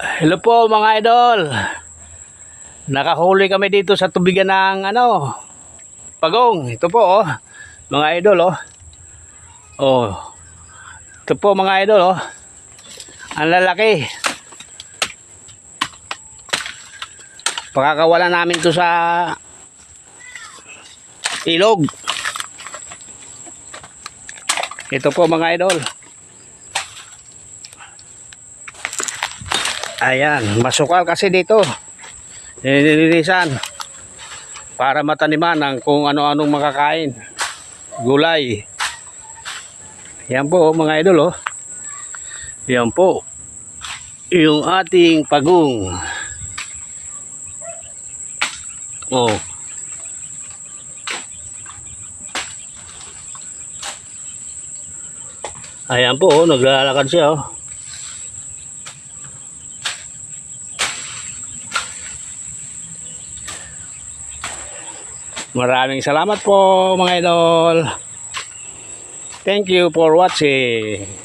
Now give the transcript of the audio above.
Hello po mga idol. Nakahuli kami dito sa tubigan ng pagong. Ito po mga idol Oh. Ito po mga idol Ang lalaki. Pakakawalan namin to sa ilog. Ito po mga idol. Ayan, masukal kasi dito. Nililisan para mataniman ng kung ano-anong makakain. Gulay. Yan po mga idol Yan po yung ating pagong. Ayan po naglalakad siya Maraming salamat po mga idol. Thank you for watching.